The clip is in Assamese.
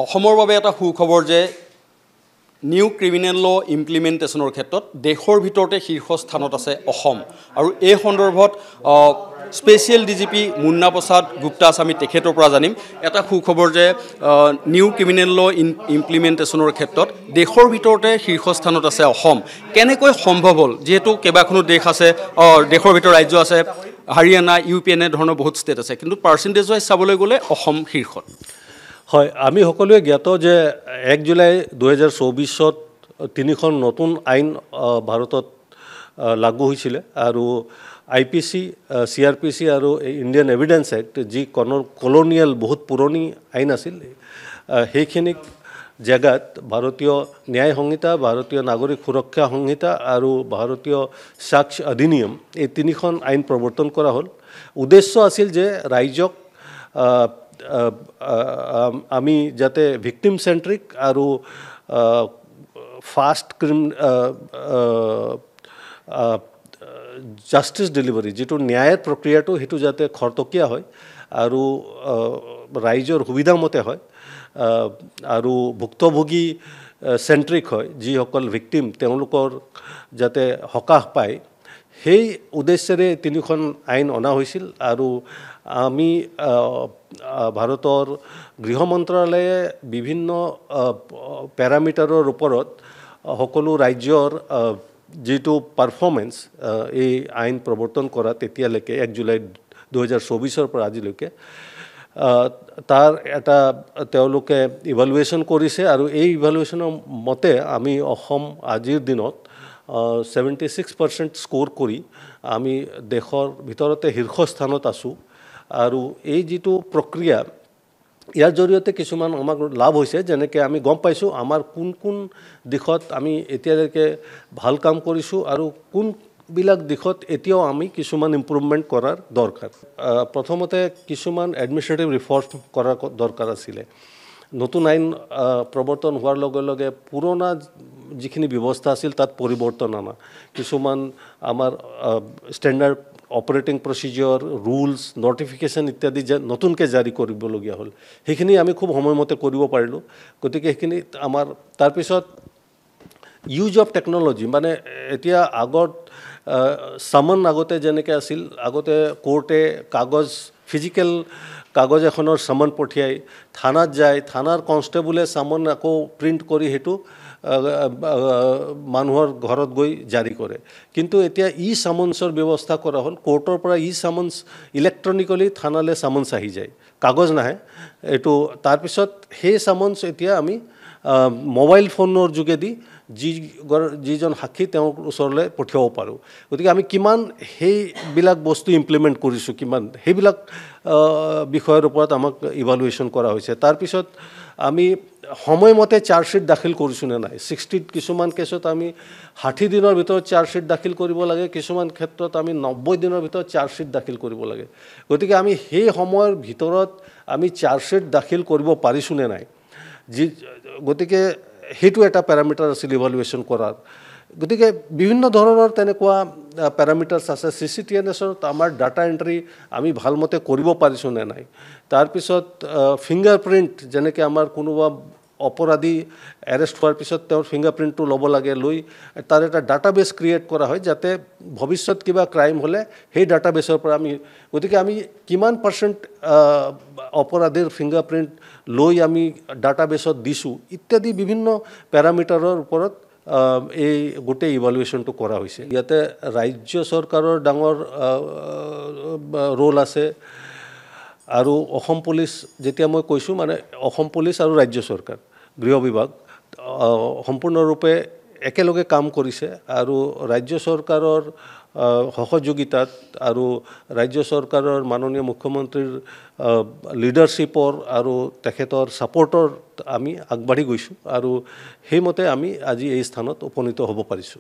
অসমৰ বাবে এটা সুখবৰ যে নিউ ক্ৰিমিনেল ল ইমপ্লিমেণ্টেশ্যনৰ ক্ষেত্ৰত দেশৰ ভিতৰতে শীৰ্ষস্থানত আছে অসম আৰু এই সন্দৰ্ভত স্পেচিয়েল ডিজিপি মুন্না প্ৰসাদ গুপ্তা আমি তেখেতৰ পৰা জানিম এটা সুখবৰ যে নিউ ক্ৰিমিনেল ল ইমপ্লিমেণ্টেশ্যনৰ ক্ষেত্ৰত দেশৰ ভিতৰতে শীৰ্ষস্থানত আছে অসম কেনেকৈ সম্ভৱ হ'ল যেহেতু কেইবাখনো দেশ আছে দেশৰ ভিতৰত ৰাজ্য আছে হাৰিয়ানা ইউপি এনে ধৰণৰ বহুত ষ্টেট আছে কিন্তু পাৰ্চেণ্টেজ ৱাইজ চাবলৈ গ'লে অসম শীৰ্ষত হয় আমি সকলোৱে জ্ঞাত যে 1 জুলাই 2024 তিনিখন নতুন আইন ভাৰতত লাগু হৈছিল আৰু আইপিসি সিআৰপিসি আৰু ইণ্ডিয়ান এভিডেন্স এক্ট যি কলোনিয়েল বহুত পুৰণি আইন আছিল সেইখিনিক জেগাত ভাৰতীয় ন্যায় সংহিতা ভাৰতীয় নাগৰিক সুৰক্ষা সংহিতা আৰু ভাৰতীয় সাক্ষ্য অধিনিয়ম এই তিনিখন আইন প্ৰৱৰ্তন কৰা হ'ল উদ্দেশ্য আছিল যে ৰাজ্যক আমি যাতে ভিক্টিম সেন্ট্ৰিক আৰু ফাষ্ট জাস্টিস ডেলিভাৰি যেটো ন্যায়েৰ প্ৰক্ৰিয়াটো হেতু যাতে খৰতকীয়া হয় আৰু ৰাইজৰ সুবিধা মতে হয় আৰু ভুক্তভোগী সেন্ট্ৰিক হয় যিসকল ভিক্টিম তেওঁলোকৰ যাতে সকাহ পায় সেই উদ্দেশ্যেৰে তিনিখন আইন অনা হৈছিল আৰু আমি ভাৰতৰ গৃহ মন্ত্ৰালয়ে বিভিন্ন প্যাৰামিটাৰৰ ওপৰত সকলো ৰাজ্যৰ যেটো পাৰফৰমেন্স এই আইন প্ৰৱৰ্তন কৰা তেতিয়ালৈকে 1 জুলাই 2024 পৰা আজিলৈকে তাৰ এটা তেওঁলোকে ইভালুৱেশ্যন কৰিছে আৰু এই ইভালুৱেশ্যনৰ মতে আমি অসম আজিৰ দিনত 76% স্কোৰ কৰি আমি দেশৰ ভিতৰতে শীৰ্ষস্থানত আছো আৰু এই যেটো প্ৰক্ৰিয়া ইয়াৰ জৰিয়তে কিছুমান আমাক লাভ হৈছে যেনেকৈ আমি গম পাইছো আমাৰ কোন কোন দিশত আমি এতিয়ালৈকে ভাল কাম কৰিছো আৰু কোন বিলাক দিশত এতিয়াও আমি কিছুমান ইমপ্ৰুভমেন্ট কৰাৰ দৰকাৰ প্ৰথমতে কিছুমান এডমিনিষ্ট্ৰেটিভ ৰিফৰ্ম কৰাৰ দৰকাৰ আছিল নতুন আইন প্ৰৱৰ্তন হোৱাৰ লগে লগে পুৰণা যিখিনি ব্যৱস্থা আছিল তাত পৰিৱৰ্তন আনা কিছুমান আমাৰ standard operating procedure rules notification ইত্যাদি নতুনকৈ জাৰি কৰিবলগীয়া হ'ল সেইখিনি আমি খুব সময়মতে কৰিব পাৰিলো গতিকে সেইখিনি আমাৰ তাৰ পিছত ইউজ অফ টেকনলজি মানে এতিয়া আগত সামন আগতে যেনেকৈ আছিল আগতে কোৰ্টে কাগজ ফিজিক্যাল কাগজ এখনৰ সামন পঠিয়াই থানাত যায় থানাৰ কনষ্টেবলে সামন আকৌ প্ৰিন্ট কৰি হেতু মানুহৰ ঘৰত গৈ জাৰি কৰে কিন্তু এতিয়া ই সামন্সৰ ব্যৱস্থা কৰা হ'ল কোৰ্টৰ পৰা ই সামন্স ইলেক্ট্ৰনিকলি থানালে সামন্স আহি যায় কাগজ নাহে এটো তাৰ পিছত হে সামন্স এতিয়া আমি মোবাইল ফোনৰ যোগেদি যিজন সাক্ষী তেওঁৰ ওচৰলৈ পঠিয়াব পাৰো গতিকে আমি কিমান হে বিলাক বস্তু ইমপ্লিমেন্ট কৰিছো কিমান হে বিলাক বিষয়ৰ ওপৰত আমাক ইভালুৱেশ্যন কৰা হৈছে তাৰ পিছত আমি সময়মতে চাৰ্জশিট দাখিল কৰিছো নে নাই 60 কিছুমান কেছত আমি 60 দিনৰ ভিতৰত চাৰ্জশিট দাখিল কৰিব লাগে কিছুমান ক্ষেত্ৰত আমি 90 দিনৰ ভিতৰত চাৰ্জশিট দাখিল কৰিব লাগে গতিকে আমি সেই সময়ৰ ভিতৰত আমি চাৰ্জশিট দাখিল কৰিব পাৰিছো নে নাই গতিকে হেতু এটা প্যাৰামিটাৰ আছিল ইভালুৱেশ্যন কৰাৰ গতিকে বিভিন্ন ধৰণৰ তেনেকুৱা প্যাৰামিটাৰছ আছে সিসিটিএনএছত আমাৰ ডাটা এন্ট্ৰি আমি ভালমতে কৰিব পাৰিছো নে নাই তাৰ পিছত ফিংগাৰপ্ৰিন্ট যেনেকৈ আমাৰ কোনোবা অপৰাধী এৰেষ্ট হোৱাৰ পিছত তেওঁৰ ফিংগাৰপ্ৰিন্টটো ল'ব লাগে লৈ তাৰ এটা ডাটাবেছ ক্ৰিয়েট কৰা হয় যাতে ভৱিষ্যত কিবা ক্ৰাইম হ'লে সেই ডাটাবেছৰ পৰা আমি গতিকে আমি কিমান পাৰ্চেন্ট অপৰাধীৰ ফিংগাৰপ্ৰিন্ট লৈ আমি ডাটাবেছত দিছো ইত্যাদি বিভিন্ন প্যাৰামিটাৰৰ ওপৰত এই গোটেই ইভালুৱেশ্যনটো কৰা হৈছে ইয়াতে ৰাজ্য চৰকাৰৰ ডাঙৰ ৰোল আছে আৰু অসম পুলিচ যেতিয়া মই কৈছো মানে অসম পুলিচ আৰু ৰাজ্য চৰকাৰ গৃহ বিভাগ সম্পূৰ্ণৰূপে একেলগে কাম কৰিছে আৰু ৰাজ্য চৰকাৰৰ সহযোগিতাত আৰু ৰাজ্য চৰকাৰৰ মাননীয় মুখ্যমন্ত্ৰীৰ লিডাৰশ্বিপৰ আৰু তেখেতৰ সাপোৰ্টৰ আমি আগবাঢ়ি গৈছো আৰু হেমতে আমি আজি এই স্থানত উপনীত হ'ব পাৰিছো